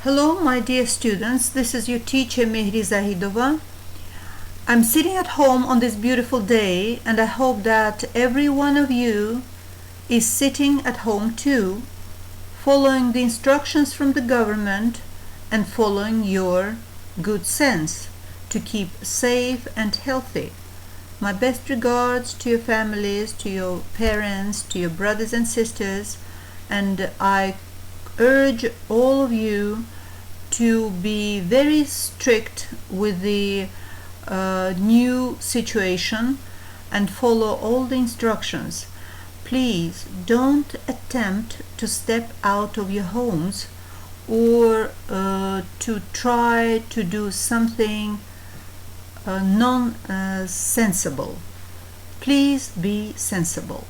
Hello, my dear students. This is your teacher, Mehri Zahidova. I'm sitting at home on this beautiful day, and I hope that every one of you is sitting at home too, following the instructions from the government and following your good sense to keep safe and healthy. My best regards to your families, to your parents, to your brothers and sisters, and I urge all of you to be very strict with the new situation and follow all the instructions. Please don't attempt to step out of your homes or to try to do something non-sensible. Please be sensible.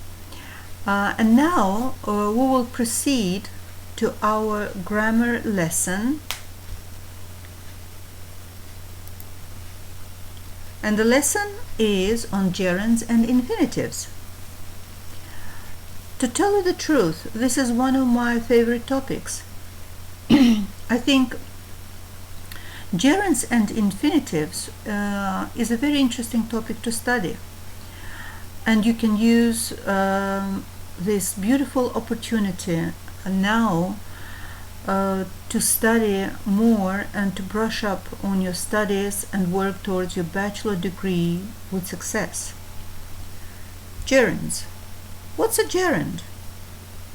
And now we will proceed to our grammar lesson. And the lesson is on gerunds and infinitives. To tell you the truth, this is one of my favorite topics. I think gerunds and infinitives is a very interesting topic to study. And you can use this beautiful opportunity now to study more and to brush up on your studies and work towards your bachelor degree with success. Gerunds. What's a gerund?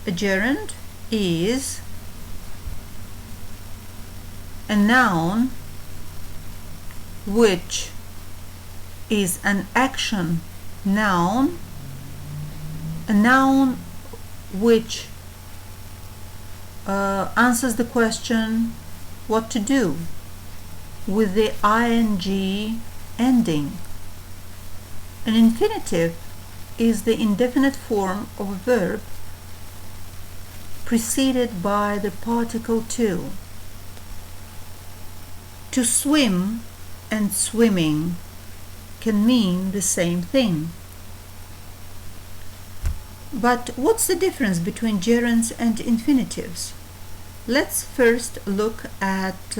A gerund is a noun which is an action noun, a noun which answers the question what to do with the ing ending. An infinitive is the indefinite form of a verb preceded by the particle to. To swim and swimming can mean the same thing. But what's the difference between gerunds and infinitives? Let's first look at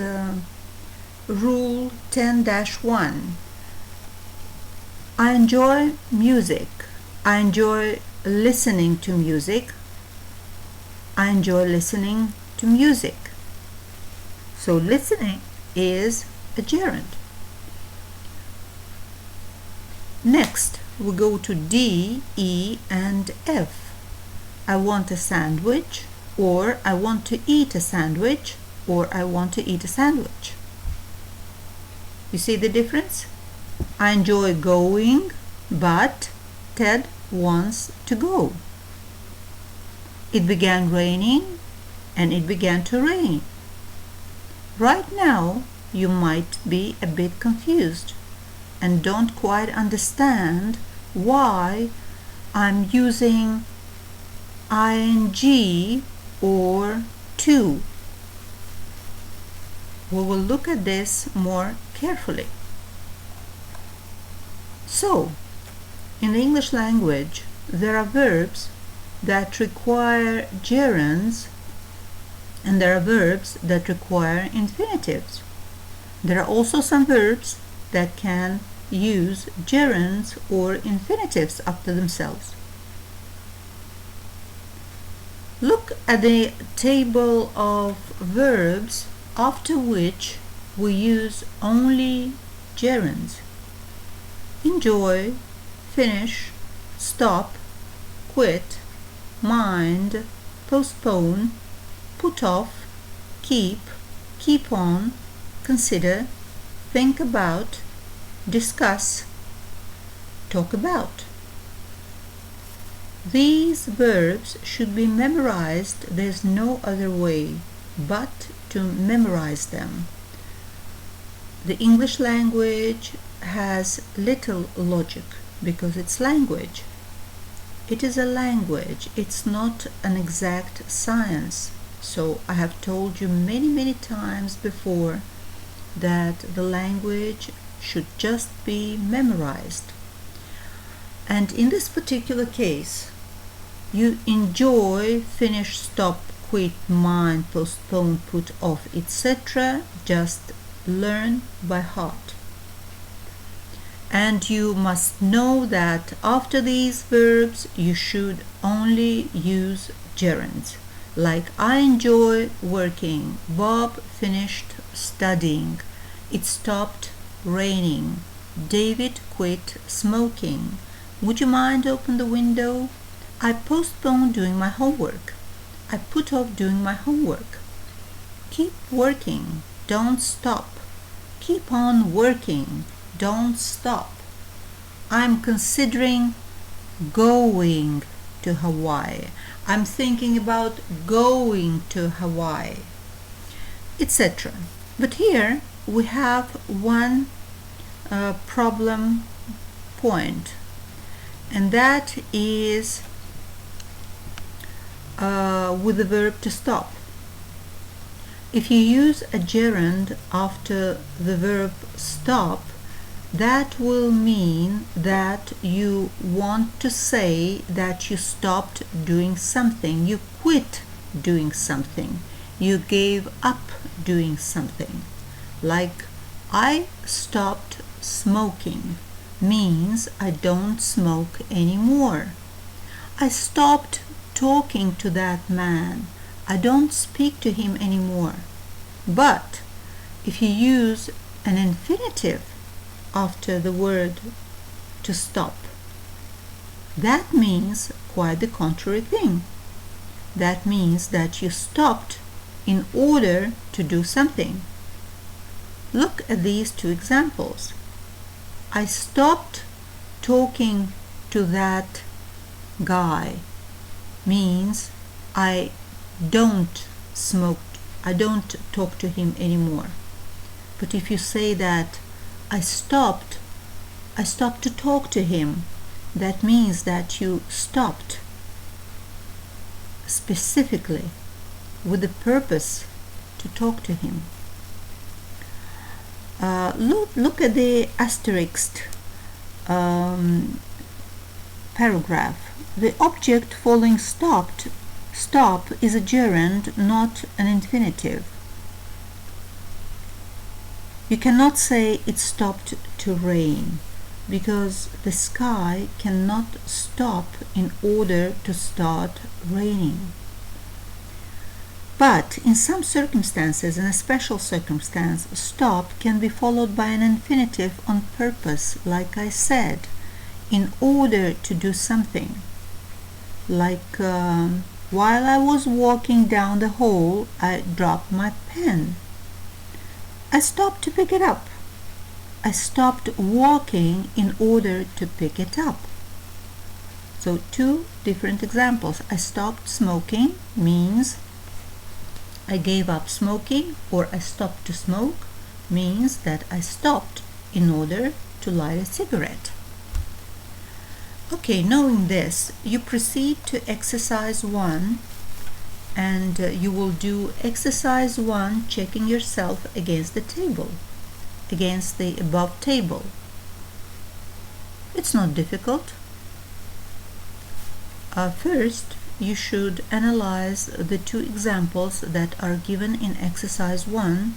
Rule 10-1. I enjoy music. I enjoy listening to music. I enjoy listening to music. So listening is a gerund. Next, we go to D, E, and F. I want a sandwich, or I want to eat a sandwich, or I want to eat a sandwich. You see the difference? I enjoy going, but Ted wants to go. It began raining, and it began to rain. Right now, you might be a bit confused and don't quite understand why I'm using ing or to. We will look at this more carefully. So, in the English language, there are verbs that require gerunds and there are verbs that require infinitives. There are also some verbs that can use gerunds or infinitives after themselves. Look at the table of verbs after which we use only gerunds. Enjoy, finish, stop, quit, mind, postpone, put off, keep, keep on, consider, think about, discuss, talk about. These verbs should be memorized. There's no other way but to memorize them. The English language has little logic because it's language. It is a language. It's not an exact science. So I have told you many times before that the language should just be memorized. And in this particular case, you enjoy, finish, stop, quit, mind, postpone, put off, etc. Just learn by heart. And you must know that after these verbs you should only use gerunds. Like I enjoy working, Bob finished studying, it stopped raining, David quit smoking, would you mind open the window? I postponed doing my homework, I put off doing my homework. Keep working, don't stop. Keep on working, don't stop. I'm considering going to Hawaii. I'm thinking about going to Hawaii, etc. But here we have one problem point, and that is with the verb to stop. If you use a gerund after the verb stop, that will mean that you want to say that you stopped doing something, you quit doing something, you gave up doing something. Like I stopped smoking means I don't smoke anymore. I stopped talking to that man, I don't speak to him anymore. But if you use an infinitive after the word to stop, that means quite the contrary thing. That means that you stopped in order to do something. Look at these two examples. I stopped talking to that guy means I don't smoke, I don't talk to him anymore. But if you say that I stopped to talk to him, that means that you stopped specifically with the purpose to talk to him. Look at the asterisked paragraph. The object following stop is a gerund, not an infinitive. You cannot say it stopped to rain because the sky cannot stop in order to start raining. But in some circumstances, in a special circumstance, stop can be followed by an infinitive on purpose, like I said, in order to do something. Like while I was walking down the hall, I dropped my pen. I stopped to pick it up. I stopped walking in order to pick it up. So two different examples. I stopped smoking means I gave up smoking, or I stopped to smoke means that I stopped in order to light a cigarette. Okay, knowing this, you proceed to exercise 1, and you will do exercise 1 checking yourself against the table, against the above table. It's not difficult. First, you should analyze the two examples that are given in exercise 1.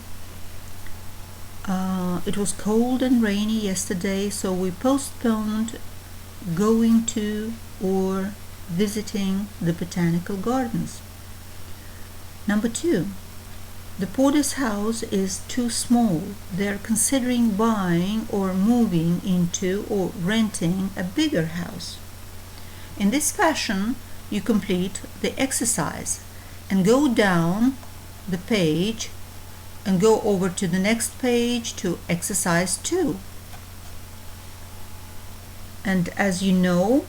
It was cold and rainy yesterday, so we postponed going to or visiting the botanical gardens. Number 2, the porter's house is too small. They're considering buying or moving into or renting a bigger house. In this fashion, you complete the exercise and go down the page and go over to the next page to exercise 2. And as you know,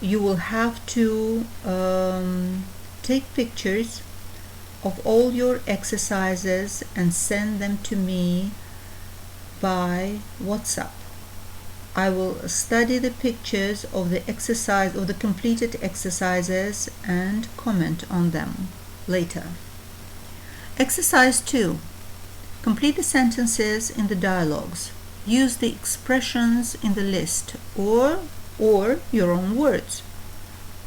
you will have to take pictures of all your exercises and send them to me by WhatsApp. I will study the pictures of the exercise, of the completed exercises, and comment on them later. Exercise 2. Complete the sentences in the dialogues. Use the expressions in the list or your own words.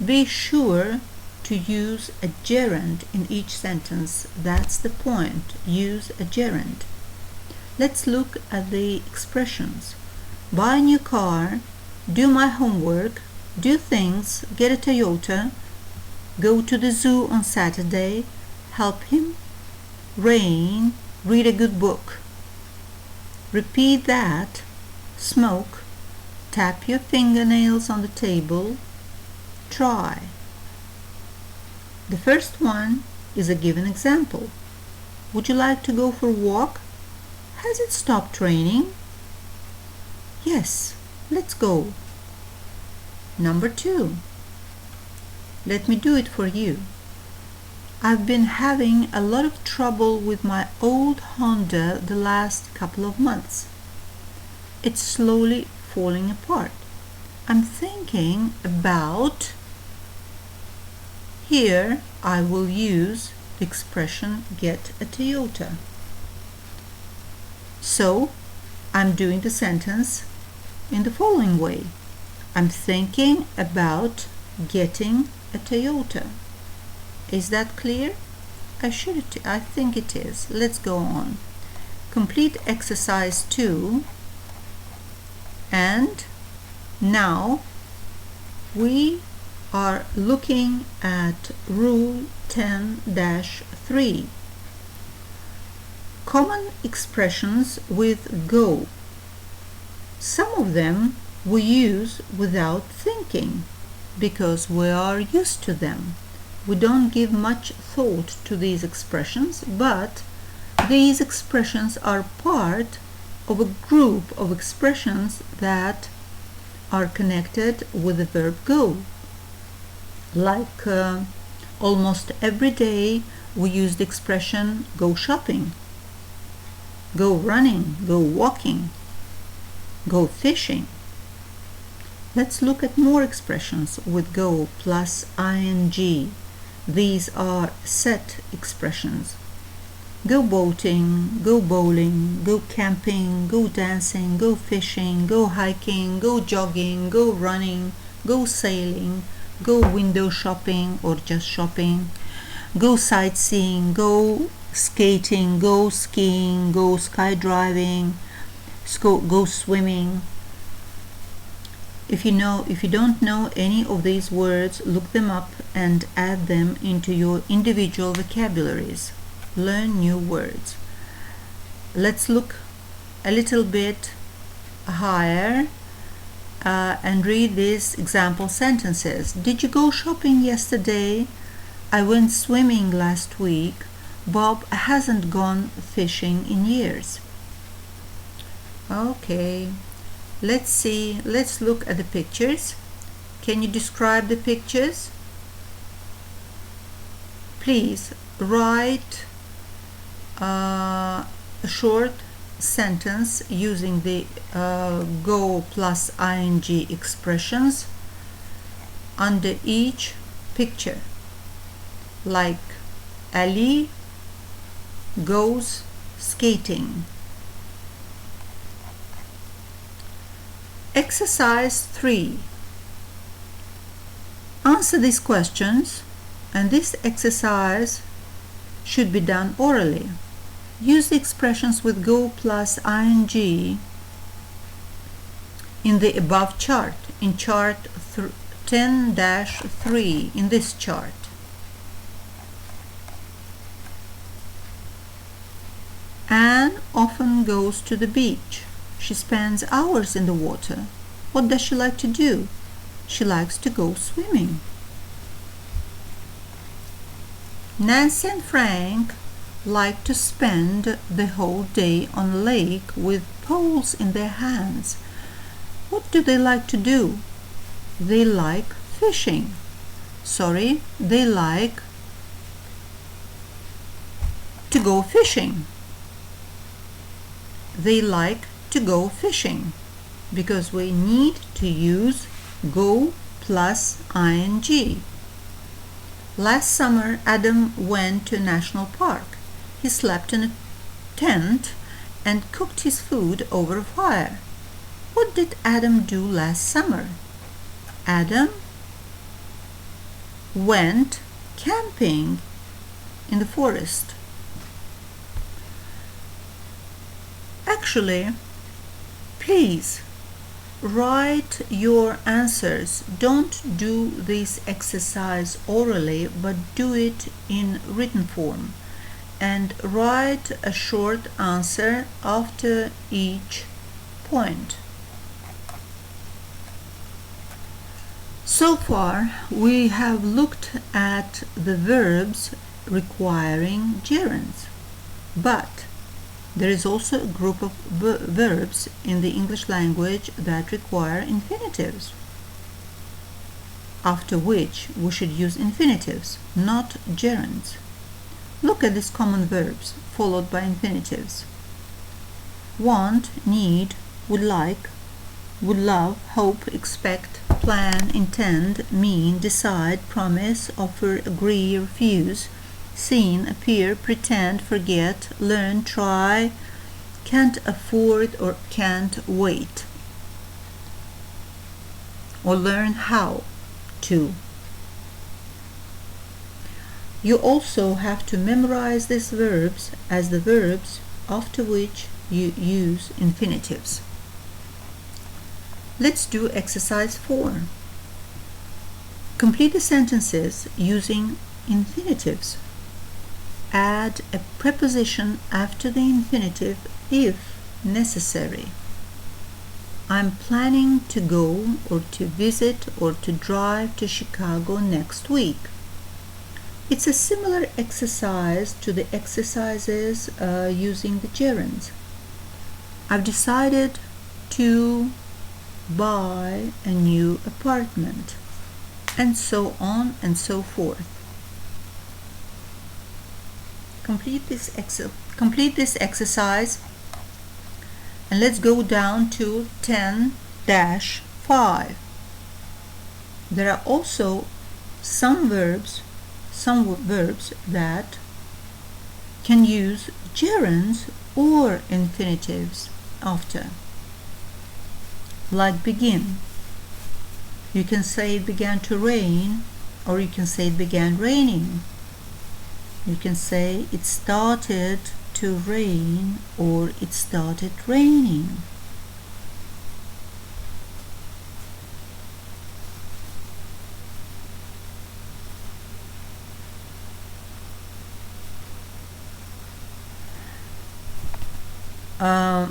Be sure to use a gerund in each sentence. That's the point. Use a gerund. Let's look at the expressions. Buy a new car, do my homework, do things, get a Toyota, go to the zoo on Saturday, help him, rain, read a good book. Repeat that, smoke, tap your fingernails on the table, try. The first one is a given example. Would you like to go for a walk? Has it stopped raining? Yes, let's go. Number 2. Let me do it for you. I've been having a lot of trouble with my old Honda the last couple of months. It's slowly falling apart. I'm thinking about... Here I will use the expression get a Toyota. So I'm doing the sentence in the following way. I'm thinking about getting a Toyota. Is that clear? I think it is. Let's go on. Complete exercise 2. And now we are looking at rule 10-3. Common expressions with go. Some of them we use without thinking because we are used to them. We don't give much thought to these expressions, but these expressions are part of a group of expressions that are connected with the verb go. Like almost every day we use the expression go shopping, go running, go walking, go fishing. Let's look at more expressions with go plus ing. These are set expressions. Go boating, go bowling, go camping, go dancing, go fishing, go hiking, go jogging, go running, go sailing, go window shopping or just shopping, go sightseeing, go skating, go skiing, go skydiving, go swimming. If you don't know any of these words, look them up and add them into your individual vocabularies. Learn new words. Let's look a little bit higher and read these example sentences. Did you go shopping yesterday? I went swimming last week. Bob hasn't gone fishing in years. Okay, let's look at the pictures. Can you describe the pictures? Please write a short sentence using the go plus ing expressions under each picture, like Ali goes skating. Exercise 3. Answer these questions, and this exercise should be done orally. Use the expressions with go plus ing in the above chart, in chart 10-3 in this chart. Anne often goes to the beach. She spends hours in the water. What does she like to do? She likes to go swimming. Nancy and Frank like to spend the whole day on a lake with poles in their hands. What do they like to do? They like fishing. They like to go fishing. They like to go fishing because we need to use go plus ing. Last summer, Adam went to a national park. He slept in a tent and cooked his food over a fire. What did Adam do last summer? Adam went camping in the forest. Actually, please write your answers. Don't do this exercise orally, but do it in written form, and write a short answer after each point. So far, we have looked at the verbs requiring gerunds, but there is also a group of verbs in the English language that require infinitives, after which we should use infinitives, not gerunds. Look at these common verbs followed by infinitives. Want, need, would like, would love, hope, expect, plan, intend, mean, decide, promise, offer, agree, refuse, seen, appear, pretend, forget, learn, try, can't afford or can't wait, or learn how to. You also have to memorize these verbs as the verbs after which you use infinitives. Let's do exercise 4. Complete the sentences using infinitives. Add a preposition after the infinitive if necessary. I'm planning to go or to visit or to drive to Chicago next week. It's a similar exercise to the exercises using the gerunds. I've decided to buy a new apartment, and so on and so forth. Complete this exercise, and let's go down to 10-5. There are also some verbs that can use gerunds or infinitives after, like begin. You can say it began to rain, or you can say it began raining. You can say it started to rain, or it started raining.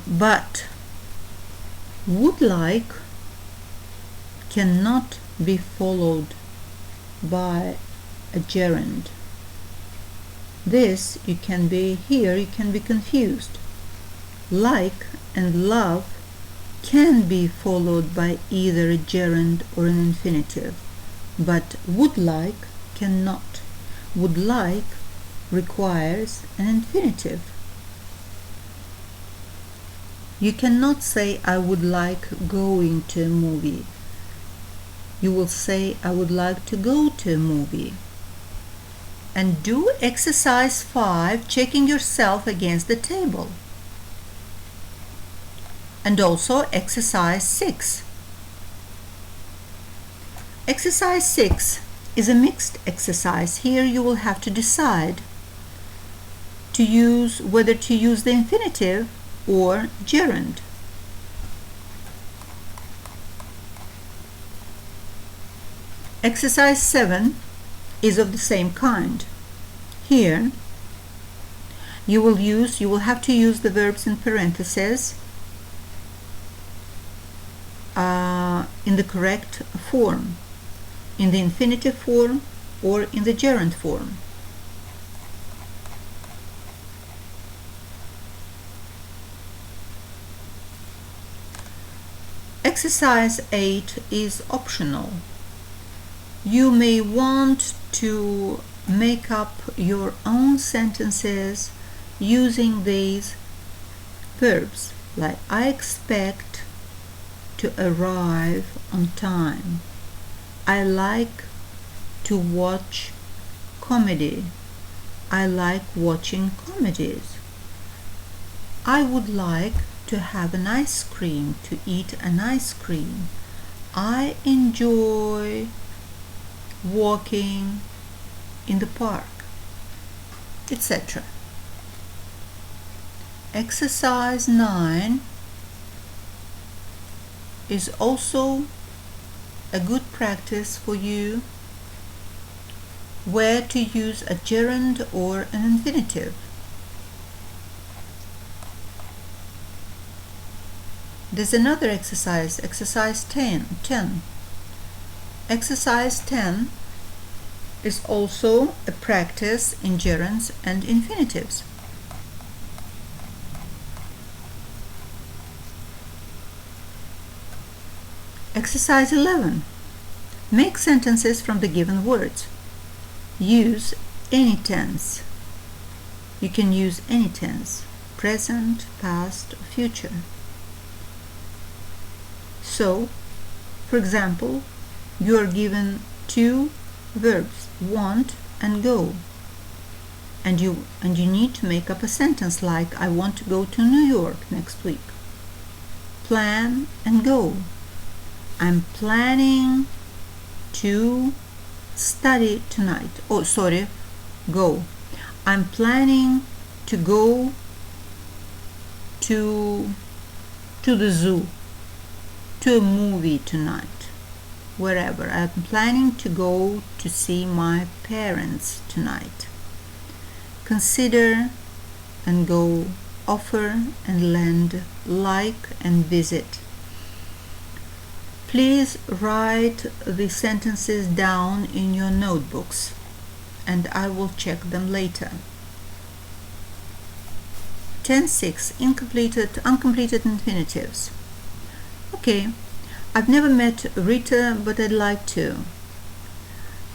But would like cannot be followed by a gerund. This you can be confused. Like and love can be followed by either a gerund or an infinitive, but would like cannot. Would like requires an infinitive. You cannot say I would like going to a movie. You will say I would like to go to a movie. And do exercise 5, checking yourself against the table. And also exercise 6. Exercise 6 is a mixed exercise. Here you will have to decide whether to use the infinitive or gerund. Exercise 7 is of the same kind. Here you will have to use the verbs in parentheses in the correct form, in the infinitive form or in the gerund form. Exercise 8 is optional. You may want to make up your own sentences using these verbs, like I expect to arrive on time. I like to watch comedy. I like watching comedies. I would like to have an ice cream, to eat an ice cream. I enjoy walking in the park, etc. Exercise 9 is also a good practice for you where to use a gerund or an infinitive. There's another exercise, exercise 10. Exercise 10 is also a practice in gerunds and infinitives. Exercise 11. Make sentences from the given words. Use any tense. You can use any tense, present, past, or future. So, for example, you are given two verbs, want and go. And you need to make up a sentence like, I want to go to New York next week. Plan and go. I'm planning to study tonight. Oh, sorry, go. I'm planning to go to the zoo, to a movie tonight, wherever. I'm planning to go to see my parents tonight. Consider and go, offer and lend, like and visit. Please write the sentences down in your notebooks and I will check them later. 10.6 Uncompleted infinitives. Okay, I've never met Rita, but I'd like to.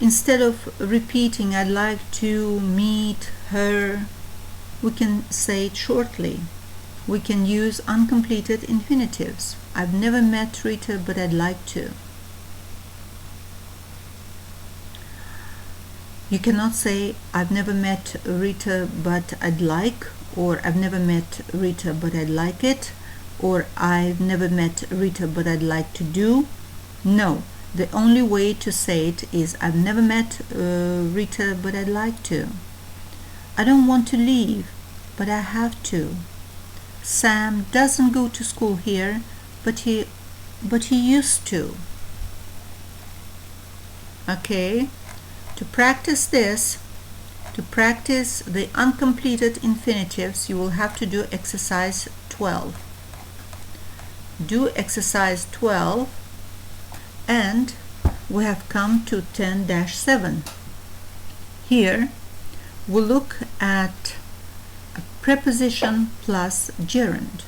Instead of repeating I'd like to meet her, we can say it shortly. We can use uncompleted infinitives. I've never met Rita, but I'd like to. You cannot say I've never met Rita, but I'd like, or I've never met Rita, but I'd like it, or I've never met Rita, but I'd like to do. No, the only way to say it is I've never met Rita, but I'd like to. I don't want to leave, but I have to. Sam doesn't go to school here, but he used to. Okay, to practice this, to practice the uncompleted infinitives, you will have to do exercise 12. Do exercise 12 and we have come to 10-7. Here we'll look at a preposition plus gerund.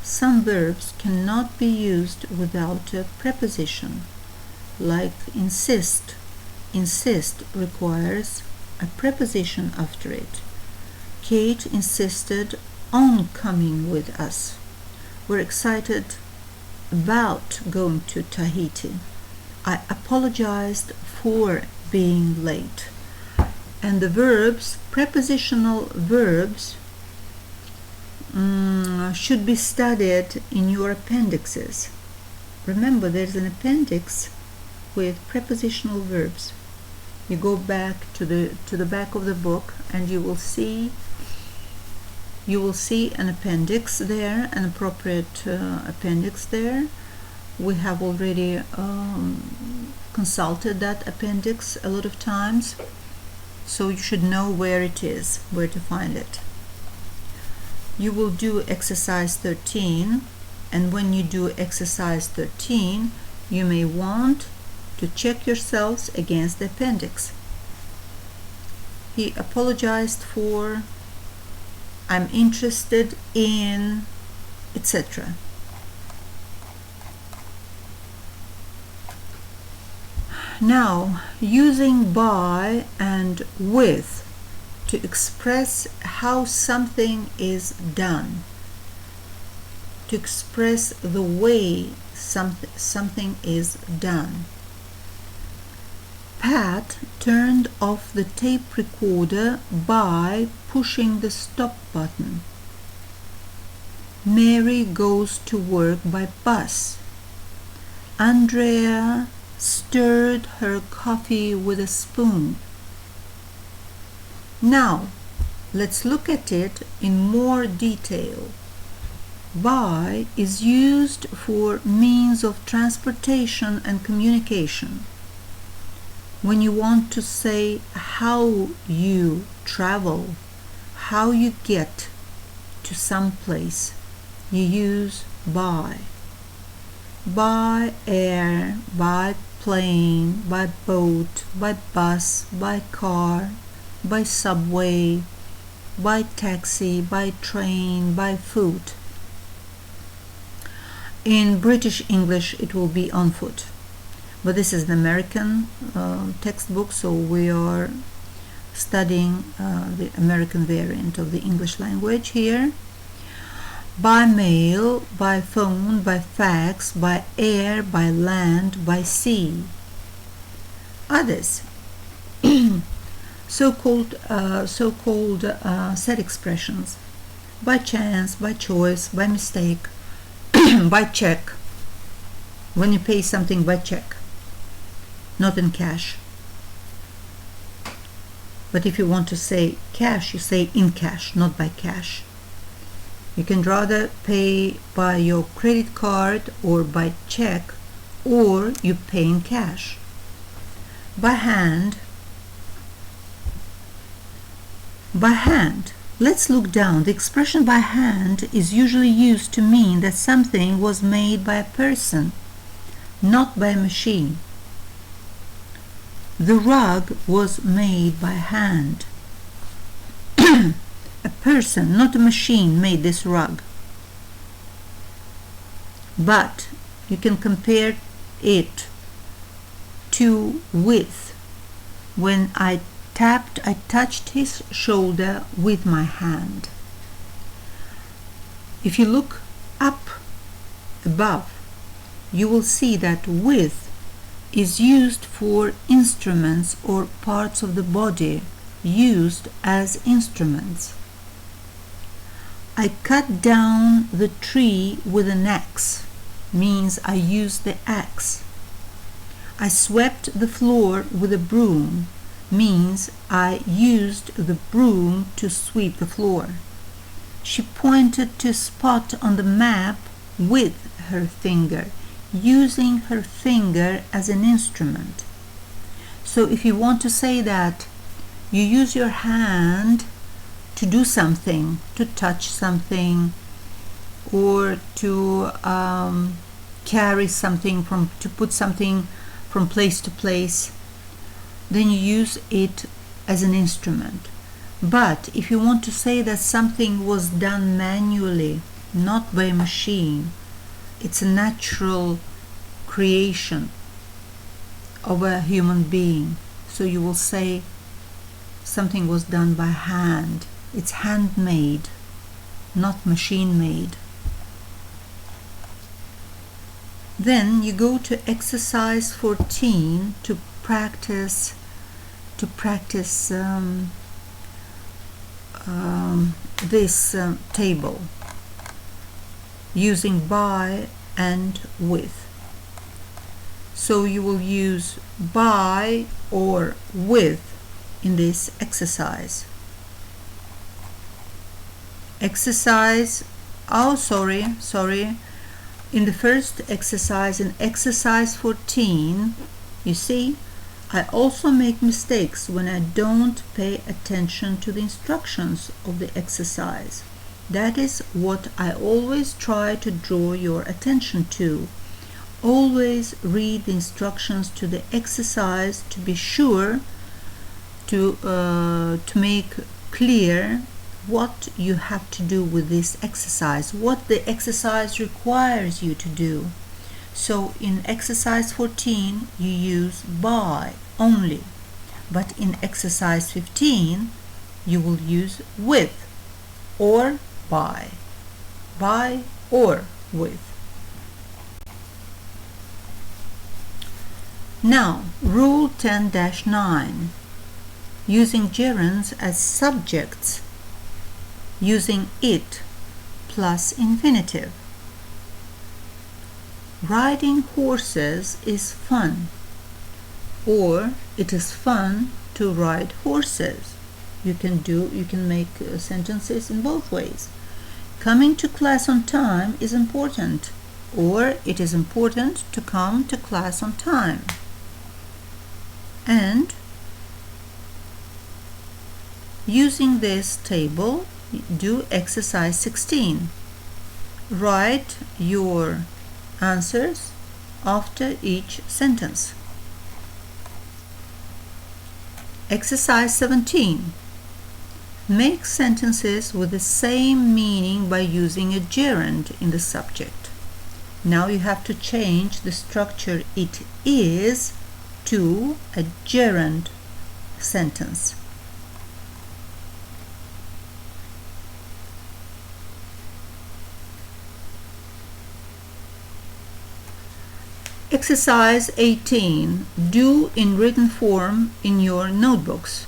Some verbs cannot be used without a preposition, like insist. Insist requires a preposition after it. Kate insisted on coming with us. We're excited about going to Tahiti. I apologized for being late. And the verbs, prepositional verbs, should be studied in your appendixes. Remember, there's an appendix with prepositional verbs. You go back to the back of the book and you will see an appendix there, an appropriate appendix there. We have already consulted that appendix a lot of times, so you should know where it is, where to find it. You will do exercise 13, and when you do exercise 13, you may want to check yourselves against the appendix. He apologized for, I'm interested in, etc. Now, using by and with to express how something is done, to express the way something is done. Pat turned off the tape recorder by pushing the stop button. Mary goes to work by bus. Andrea stirred her coffee with a spoon. Now, let's look at it in more detail. By is used for means of transportation and communication. When you want to say how you travel, how you get to some place, you use by. By air, by plane, by boat, by bus, by car, by subway, by taxi, by train, by foot. In British English it will be on foot, but this is an American textbook, so we are studying the American variant of the English language here. By mail, by phone, by fax, by air, by land, by sea. Others, so-called set expressions: by chance, by choice, by mistake, by check, when you pay something by check, not in cash. But if you want to say cash, you say in cash, not by cash. You can rather pay by your credit card or by check, or you pay in cash. By hand. By hand. Let's look down. The expression by hand is usually used to mean that something was made by a person, not by a machine. The rug was made by hand. A person, not a machine, made this rug. But you can compare it to with. When I touched his shoulder with my hand. If you look up above, you will see that with is used for instruments or parts of the body used as instruments. I cut down the tree with an axe, means I used the axe. I swept the floor with a broom, means I used the broom to sweep the floor. She pointed to a spot on the map with her finger, using her finger as an instrument. So if you want to say that you use your hand to do something, to touch something, or to carry something, to put something from place to place, then you use it as an instrument. But if you want to say that something was done manually, not by a machine, it's a natural creation of a human being, so you will say something was done by hand. It's handmade, not machine made. Then you go to exercise 14 to practice this table using by and with. So you will use by or with in this exercise. In the first exercise, in exercise 14, you see, I also make mistakes when I don't pay attention to the instructions of the exercise. That is what I always try to draw your attention to. Always read the instructions to the exercise to be sure to make clear what you have to do with this exercise, what the exercise requires you to do. So in exercise 14 you use by only, but in exercise 15 you will use with or by or with. Now, rule 10-9, using gerunds as subjects, using it plus infinitive. Riding horses is fun, or it is fun to ride horses. You can make sentences in both ways. Coming to class on time is important, or it is important to come to class on time. And using this table, do exercise 16. Write your answers after each sentence. Exercise 17. Make sentences with the same meaning by using a gerund in the subject. Now you have to change the structure "it is" to a gerund sentence. Exercise 18. Do in written form in your notebooks.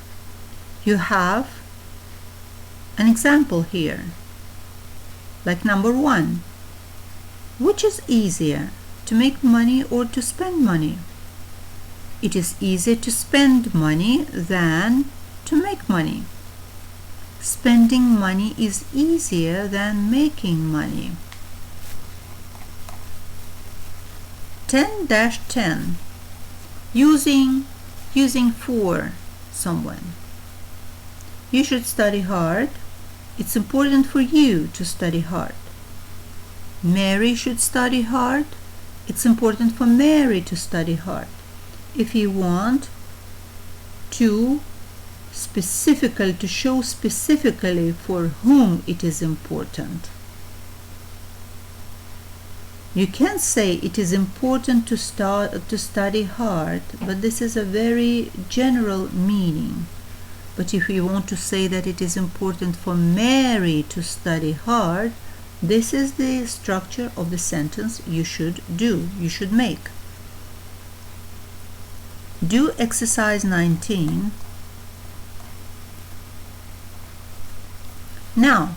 You have an example here, like number 1. Which is easier, to make money or to spend money? It is easier to spend money than to make money. Spending money is easier than making money. 10-10. Using for someone. You should study hard. It's important for you to study hard. Mary should study hard. It's important for Mary to study hard. If you want to show specifically for whom it is important. You can say it is important to study hard, but this is a very general meaning. But if you want to say that it is important for Mary to study hard, this is the structure of the sentence you should make. Do exercise 19. Now,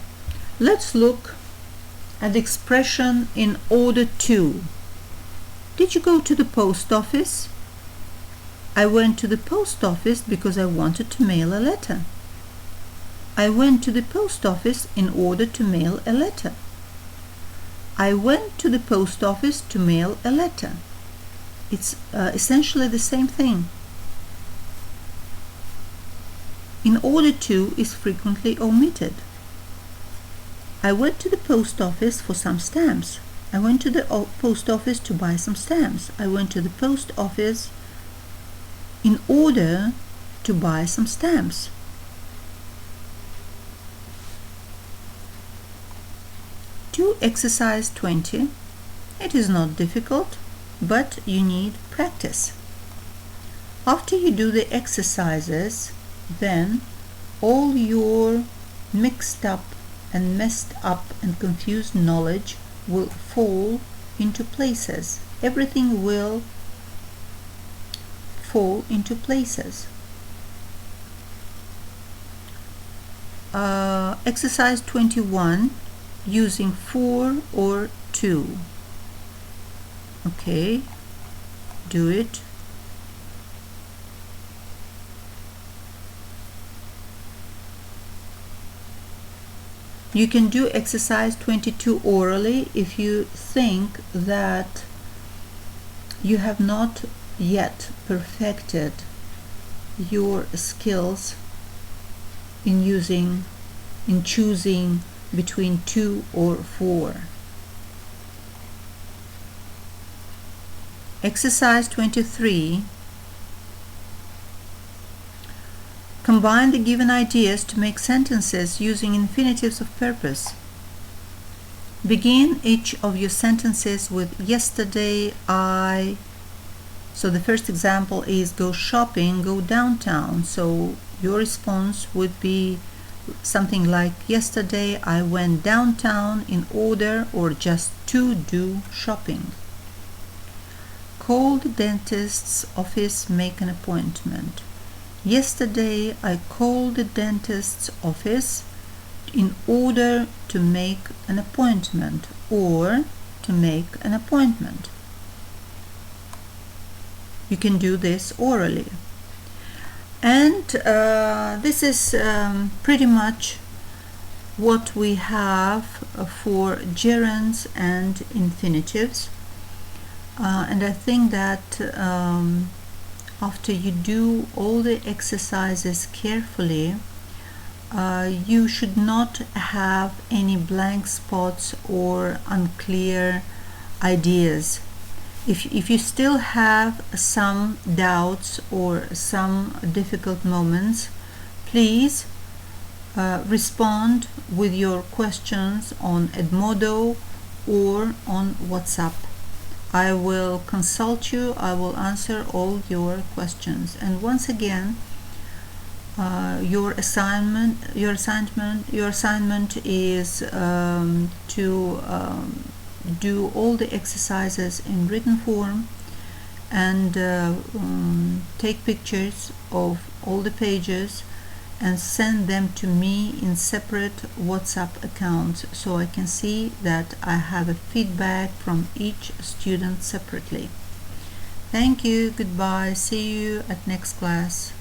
let's look at the expression "in order to." Did you go to the post office? I went to the post office because I wanted to mail a letter. I went to the post office in order to mail a letter. I went to the post office to mail a letter. It's essentially the same thing. In order to is frequently omitted. I went to the post office for some stamps. I went to the post office to buy some stamps. I went to the post office in order to buy some stamps. Do exercise 20. It is not difficult, but you need practice. After you do the exercises, then all your mixed up and messed up and confused knowledge will fall into places. Everything will fall into places. Exercise 21, using for or to. Okay, do it. You can do exercise 22 orally if you think that you have not yet perfected your skills in choosing between to or for. Exercise 23. Combine the given ideas to make sentences using infinitives of purpose. Begin each of your sentences with yesterday I. So the first example is go shopping, go downtown. So your response would be something like yesterday I went downtown in order or just to do shopping. Call the dentist's office, make an appointment. Yesterday I called the dentist's office in order to make an appointment or to make an appointment. You can do this orally. And this is pretty much what we have for gerunds and infinitives. And I think that after you do all the exercises carefully, you should not have any blank spots or unclear ideas. If you still have some doubts or some difficult moments, please respond with your questions on Edmodo or on WhatsApp. I will consult you. I will answer all your questions. And once again, your assignment is to do all the exercises in written form and take pictures of all the pages and send them to me in separate WhatsApp accounts, so I can see that I have a feedback from each student separately. Thank you, goodbye, see you at next class.